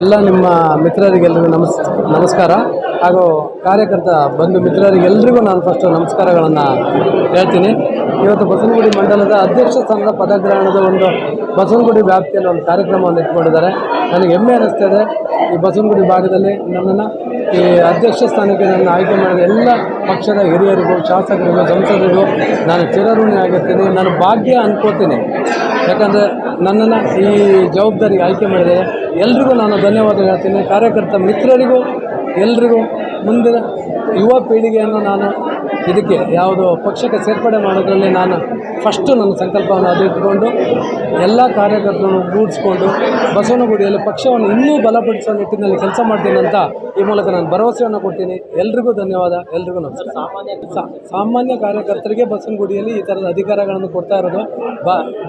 ಎಲ್ಲ ನಿಮ್ಮ ಮಿತ್ರರಿಗೆಲ್ಲರಿಗೂ ನಮಸ್ಕಾರ ಹಾಗೂ ಕಾರ್ಯಕರ್ತ ಬಂಧು ಮಿತ್ರರಿಗೆಲ್ಲರಿಗೂ ನಾನು ಫಸ್ಟ್ ನಮಸ್ಕಾರಗಳನ್ನು ಹೇಳ್ತೀನಿ. ಇವತ್ತು ಬಸವನಗುಡಿ ಮಂಡಲದ ಅಧ್ಯಕ್ಷ ಸ್ಥಾನದ ಪದಗ್ರಹಣದ ಒಂದು ಬಸವನಗುಡಿ ವ್ಯಾಪ್ತಿಯಲ್ಲಿ ಒಂದು ಕಾರ್ಯಕ್ರಮವನ್ನು ಇಟ್ಕೊಂಡಿದ್ದಾರೆ. ನನಗೆ ಹೆಮ್ಮೆ ಅನ್ನಿಸ್ತದೆ. ಈ ಬಸವನಗುಡಿ ಭಾಗದಲ್ಲಿ ನನ್ನನ್ನು ಈ ಅಧ್ಯಕ್ಷ ಸ್ಥಾನಕ್ಕೆ ನನ್ನ ಆಯ್ಕೆ ಮಾಡಿದ ಎಲ್ಲ ಪಕ್ಷದ ಹಿರಿಯರಿಗೂ, ಶಾಸಕರಿಗೂ, ಸಂಸದರಿಗೂ ನಾನು ಚಿರಋಣಿ ಆಗಿರ್ತೀನಿ. ನಾನು ಭಾಗ್ಯ ಅನ್ಕೋತೀನಿ. ಯಾಕಂದರೆ ನನ್ನನ್ನು ಈ ಜವಾಬ್ದಾರಿಗೆ ಆಯ್ಕೆ ಮಾಡಿದರೆ ಎಲ್ರಿಗೂ ನಾನು ಧನ್ಯವಾದ ಹೇಳ್ತೀನಿ. ಕಾರ್ಯಕರ್ತ ಮಿತ್ರರಿಗೂ ಎಲ್ರಿಗೂ ಮುಂದಿನ ಯುವ ಪೀಳಿಗೆಯನ್ನು ನಾನು ಇದಕ್ಕೆ ಯಾವುದು ಪಕ್ಷಕ್ಕೆ ಸೇರ್ಪಡೆ ಮಾಡೋದ್ರಲ್ಲಿ ನಾನು ಫಸ್ಟು ನನ್ನ ಸಂಕಲ್ಪವನ್ನು ಅದಿಟ್ಟುಕೊಂಡು ಎಲ್ಲ ಕಾರ್ಯಕರ್ತರನ್ನು ಗೂಡಿಸ್ಕೊಂಡು ಬಸವನಗುಡಿಯಲ್ಲಿ ಪಕ್ಷವನ್ನು ಇನ್ನೂ ಬಲಪಡಿಸುವ ನಿಟ್ಟಿನಲ್ಲಿ ಕೆಲಸ ಮಾಡ್ತೀನಿ ಅಂತ ಈ ಮೂಲಕ ನಾನು ಭರವಸೆಯನ್ನು ಕೊಡ್ತೀನಿ. ಎಲ್ರಿಗೂ ಧನ್ಯವಾದ. ಎಲ್ರಿಗೂ ನಮಸ್ಕಾರ. ಸಾಮಾನ್ಯ ಕಾರ್ಯಕರ್ತರಿಗೆ ಬಸವನಗುಡಿಯಲ್ಲಿ ಈ ಥರದ ಅಧಿಕಾರಗಳನ್ನು ಕೊಡ್ತಾ ಇರೋದು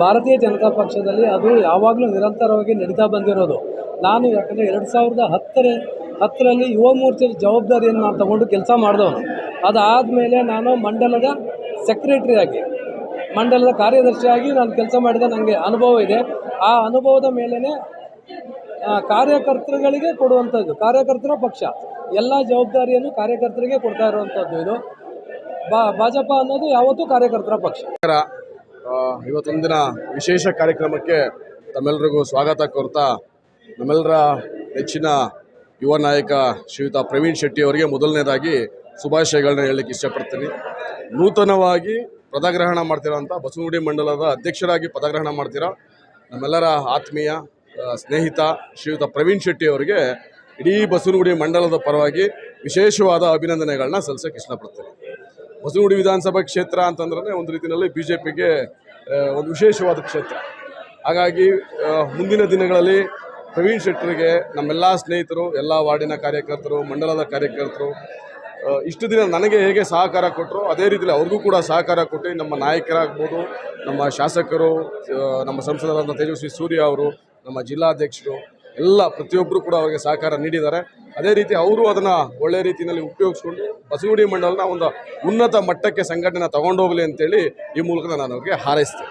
ಭಾರತೀಯ ಜನತಾ ಪಕ್ಷದಲ್ಲಿ ಅದು ಯಾವಾಗಲೂ ನಿರಂತರವಾಗಿ ನಡೀತಾ ಬಂದಿರೋದು. ನಾನು ಯಾಕಂದರೆ 2010ರಲ್ಲಿ ಯುವ ಮೋರ್ಚೆ ಜವಾಬ್ದಾರಿಯನ್ನು ನಾನು ತಗೊಂಡು ಕೆಲಸ ಮಾಡಿದವನು. ಅದಾದಮೇಲೆ ನಾನು ಮಂಡಲದ ಸೆಕ್ರೆಟರಿಯಾಗಿ, ಮಂಡಲದ ಕಾರ್ಯದರ್ಶಿಯಾಗಿ ನಾನು ಕೆಲಸ ಮಾಡಿದ ನನಗೆ ಅನುಭವ ಇದೆ. ಆ ಅನುಭವದ ಮೇಲೇ ಕಾರ್ಯಕರ್ತರುಗಳಿಗೆ ಕೊಡುವಂಥದ್ದು, ಕಾರ್ಯಕರ್ತರ ಪಕ್ಷ ಎಲ್ಲ ಜವಾಬ್ದಾರಿಯನ್ನು ಕಾರ್ಯಕರ್ತರಿಗೆ ಕೊಡ್ತಾ ಇರುವಂಥದ್ದು. ಇದು ಭಾಜಪ ಅನ್ನೋದು ಯಾವತ್ತೂ ಕಾರ್ಯಕರ್ತರ ಪಕ್ಷ. ಇವತ್ತೊಂದಿನ ವಿಶೇಷ ಕಾರ್ಯಕ್ರಮಕ್ಕೆ ತಮ್ಮೆಲ್ಲರಿಗೂ ಸ್ವಾಗತ ಕೋರ್ತಾ, ನಮ್ಮೆಲ್ಲರ ನೆಚ್ಚಿನ ಯುವ ನಾಯಕ ಶ್ರೀಯುತ ಪ್ರವೀಣ್ ಶೆಟ್ಟಿ ಅವರಿಗೆ ಮೊದಲನೇದಾಗಿ ಶುಭಾಶಯಗಳನ್ನ ಹೇಳಲಿಕ್ಕೆ ಇಷ್ಟಪಡ್ತೀನಿ. ನೂತನವಾಗಿ ಪದಗ್ರಹಣ ಮಾಡ್ತಿರೋಂಥ ಬಸವನಗುಡಿ ಮಂಡಲದ ಅಧ್ಯಕ್ಷರಾಗಿ ಪದಗ್ರಹಣ ಮಾಡ್ತಿರೋ ನಮ್ಮೆಲ್ಲರ ಆತ್ಮೀಯ ಸ್ನೇಹಿತ ಶ್ರೀಯುತ ಪ್ರವೀಣ್ ಶೆಟ್ಟಿ ಅವರಿಗೆ ಇಡೀ ಬಸವನಗುಡಿ ಮಂಡಲದ ಪರವಾಗಿ ವಿಶೇಷವಾದ ಅಭಿನಂದನೆಗಳನ್ನ ಸಲ್ಲಿಸೋಕ್ಕೆ ಇಷ್ಟಪಡ್ತೀನಿ. ಬಸವನಗುಡಿ ವಿಧಾನಸಭಾ ಕ್ಷೇತ್ರ ಅಂತಂದ್ರೆ ಒಂದು ರೀತಿಯಲ್ಲಿ BJPಗೆ ಒಂದು ವಿಶೇಷವಾದ ಕ್ಷೇತ್ರ. ಹಾಗಾಗಿ ಮುಂದಿನ ದಿನಗಳಲ್ಲಿ ಪ್ರವೀಣ್ ಶೆಟ್ಟರಿಗೆ ನಮ್ಮೆಲ್ಲ ಸ್ನೇಹಿತರು, ಎಲ್ಲ ವಾರ್ಡಿನ ಕಾರ್ಯಕರ್ತರು, ಮಂಡಲದ ಕಾರ್ಯಕರ್ತರು ಇಷ್ಟು ದಿನ ನನಗೆ ಹೇಗೆ ಸಹಕಾರ ಕೊಟ್ಟರು ಅದೇ ರೀತಿಯಲ್ಲಿ ಅವ್ರಿಗೂ ಕೂಡ ಸಹಕಾರ ಕೊಟ್ಟು ನಮ್ಮ ನಾಯಕರಾಗ್ಬೋದು, ನಮ್ಮ ಶಾಸಕರು, ನಮ್ಮ ಸಂಸದರಾದ ತೇಜಸ್ವಿ ಸೂರ್ಯ ಅವರು, ನಮ್ಮ ಜಿಲ್ಲಾಧ್ಯಕ್ಷರು ಎಲ್ಲ ಪ್ರತಿಯೊಬ್ಬರು ಕೂಡ ಅವರಿಗೆ ಸಹಕಾರ ನೀಡಿದ್ದಾರೆ. ಅದೇ ರೀತಿ ಅವರು ಅದನ್ನು ಒಳ್ಳೆ ರೀತಿಯಲ್ಲಿ ಉಪಯೋಗಿಸ್ಕೊಂಡು ಬಸವನಗುಡಿ ಮಂಡಲನ ಒಂದು ಉನ್ನತ ಮಟ್ಟಕ್ಕೆ ಸಂಘಟನೆ ತಗೊಂಡೋಗಲಿ ಅಂತೇಳಿ ಈ ಮೂಲಕ ನಾನು ಅವ್ರಿಗೆ ಹಾರೈಸ್ತೇನೆ.